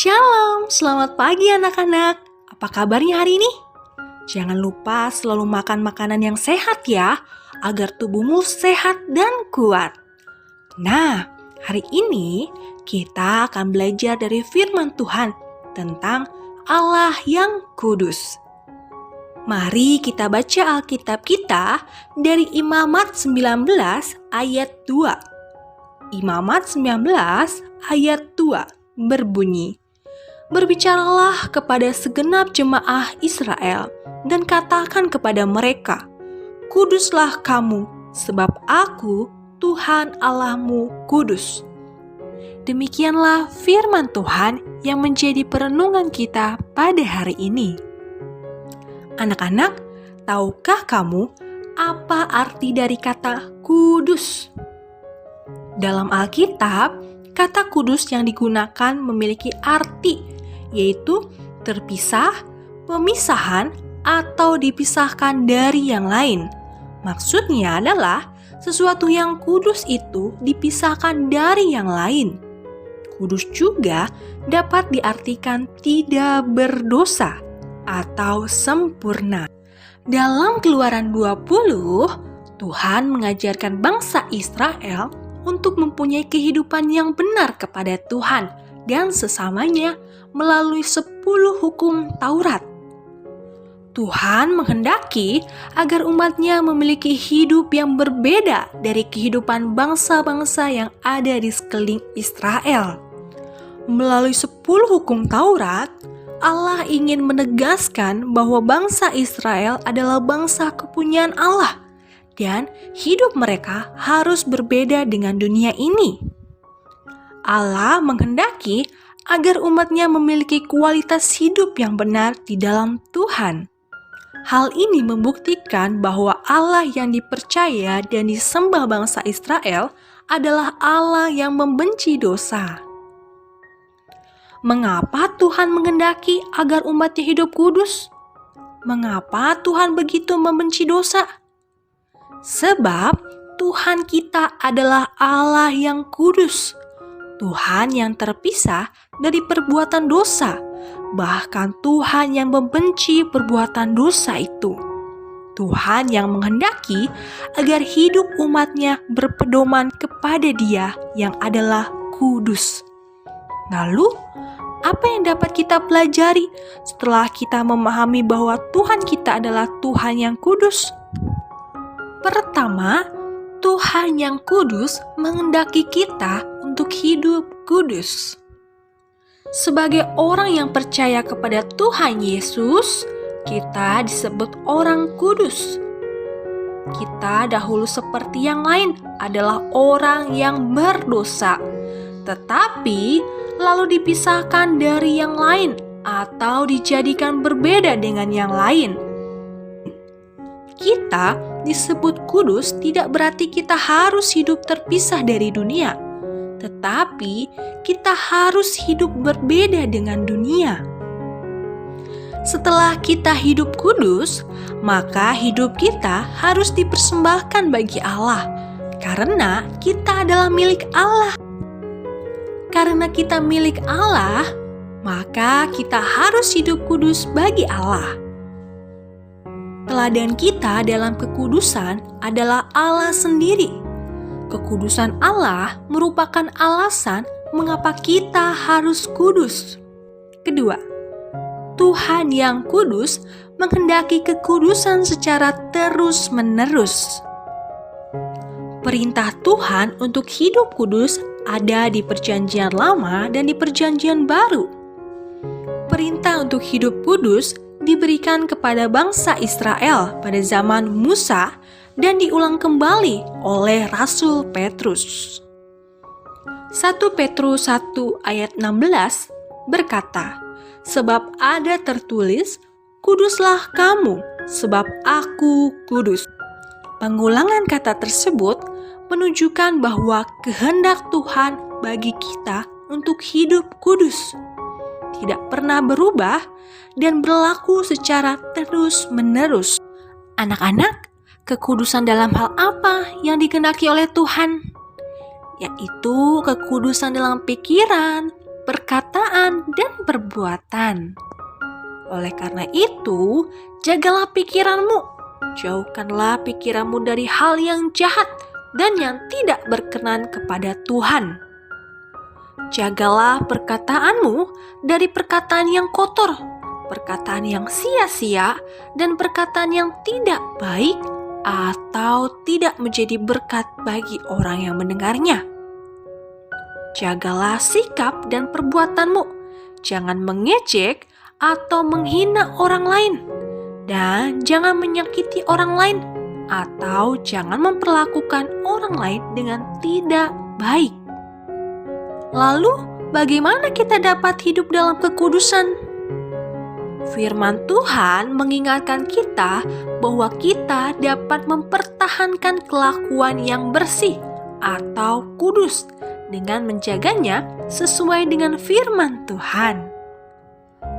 Shalom, selamat pagi anak-anak. Apa kabarnya hari ini? Jangan lupa selalu makan makanan yang sehat ya, agar tubuhmu sehat dan kuat. Nah, hari ini kita akan belajar dari firman Tuhan tentang Allah yang kudus. Mari kita baca Alkitab kita dari Imamat 19 ayat 2. Imamat 19 ayat 2 berbunyi, "Berbicaralah kepada segenap jemaah Israel dan katakan kepada mereka, Kuduslah kamu, sebab aku, Tuhan Allahmu, kudus." Demikianlah firman Tuhan yang menjadi perenungan kita pada hari ini. Anak-anak, tahukah kamu apa arti dari kata kudus? Dalam Alkitab, kata kudus yang digunakan memiliki arti, yaitu terpisah, pemisahan, atau dipisahkan dari yang lain. Maksudnya adalah sesuatu yang kudus itu dipisahkan dari yang lain. Kudus juga dapat diartikan tidak berdosa atau sempurna. Dalam Keluaran 20, Tuhan mengajarkan bangsa Israel untuk mempunyai kehidupan yang benar kepada Tuhan dan sesamanya melalui 10 hukum Taurat. Tuhan menghendaki agar umatnya memiliki hidup yang berbeda dari kehidupan bangsa-bangsa yang ada di sekeliling Israel. Melalui 10 hukum Taurat, Allah ingin menegaskan bahwa bangsa Israel adalah bangsa kepunyaan Allah dan hidup mereka harus berbeda dengan dunia ini. Allah menghendaki agar umatnya memiliki kualitas hidup yang benar di dalam Tuhan. Hal ini membuktikan bahwa Allah yang dipercaya dan disembah bangsa Israel adalah Allah yang membenci dosa. Mengapa Tuhan menghendaki agar umatnya hidup kudus? Mengapa Tuhan begitu membenci dosa? Sebab Tuhan kita adalah Allah yang kudus, Tuhan yang terpisah dari perbuatan dosa, bahkan Tuhan yang membenci perbuatan dosa itu. Tuhan yang menghendaki agar hidup umatnya berpedoman kepada Dia yang adalah kudus. Lalu, apa yang dapat kita pelajari setelah kita memahami bahwa Tuhan kita adalah Tuhan yang kudus? Pertama, Tuhan yang kudus menghendaki kita untuk hidup kudus. Sebagai orang yang percaya kepada Tuhan Yesus, kita disebut orang kudus. Kita dahulu seperti yang lain adalah orang yang berdosa, tetapi lalu dipisahkan dari yang lain atau dijadikan berbeda dengan yang lain. Kita disebut kudus tidak berarti kita harus hidup terpisah dari dunia, tetapi kita harus hidup berbeda dengan dunia. Setelah kita hidup kudus, maka hidup kita harus dipersembahkan bagi Allah, karena kita adalah milik Allah. Karena kita milik Allah, maka kita harus hidup kudus bagi Allah. Teladan kita dalam kekudusan adalah Allah sendiri. Kekudusan Allah merupakan alasan mengapa kita harus kudus. Kedua, Tuhan yang kudus menghendaki kekudusan secara terus-menerus. Perintah Tuhan untuk hidup kudus ada di Perjanjian Lama dan di Perjanjian Baru. Perintah untuk hidup kudus diberikan kepada bangsa Israel pada zaman Musa dan diulang kembali oleh Rasul Petrus. 1 Petrus 1 ayat 16 berkata, "Sebab ada tertulis, Kuduslah kamu, sebab aku kudus." Pengulangan kata tersebut menunjukkan bahwa kehendak Tuhan bagi kita untuk hidup kudus tidak pernah berubah dan berlaku secara terus-menerus. Anak-anak, kekudusan dalam hal apa yang dikehendaki oleh Tuhan? Yaitu kekudusan dalam pikiran, perkataan, dan perbuatan. Oleh karena itu, jagalah pikiranmu. Jauhkanlah pikiranmu dari hal yang jahat dan yang tidak berkenan kepada Tuhan. Jagalah perkataanmu dari perkataan yang kotor, perkataan yang sia-sia, dan perkataan yang tidak baik atau tidak menjadi berkat bagi orang yang mendengarnya. Jagalah sikap dan perbuatanmu. Jangan mengejek atau menghina orang lain, dan jangan menyakiti orang lain, atau jangan memperlakukan orang lain dengan tidak baik. Lalu, bagaimana kita dapat hidup dalam kekudusan? Firman Tuhan mengingatkan kita bahwa kita dapat mempertahankan kelakuan yang bersih atau kudus dengan menjaganya sesuai dengan firman Tuhan.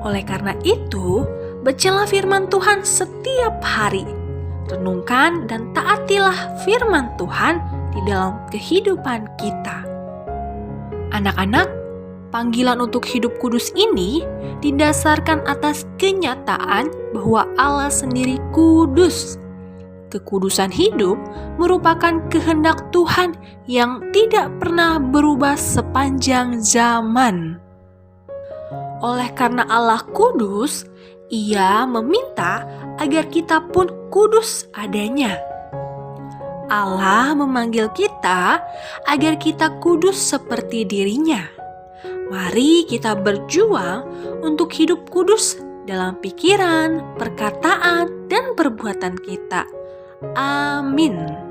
Oleh karena itu, bacalah firman Tuhan setiap hari. Renungkan dan taatilah firman Tuhan di dalam kehidupan kita. Anak-anak, panggilan untuk hidup kudus ini didasarkan atas kenyataan bahwa Allah sendiri kudus. Kekudusan hidup merupakan kehendak Tuhan yang tidak pernah berubah sepanjang zaman. Oleh karena Allah kudus, Ia meminta agar kita pun kudus adanya. Allah memanggil kita agar kita kudus seperti dirinya. Mari kita berjuang untuk hidup kudus dalam pikiran, perkataan, dan perbuatan kita. Amin.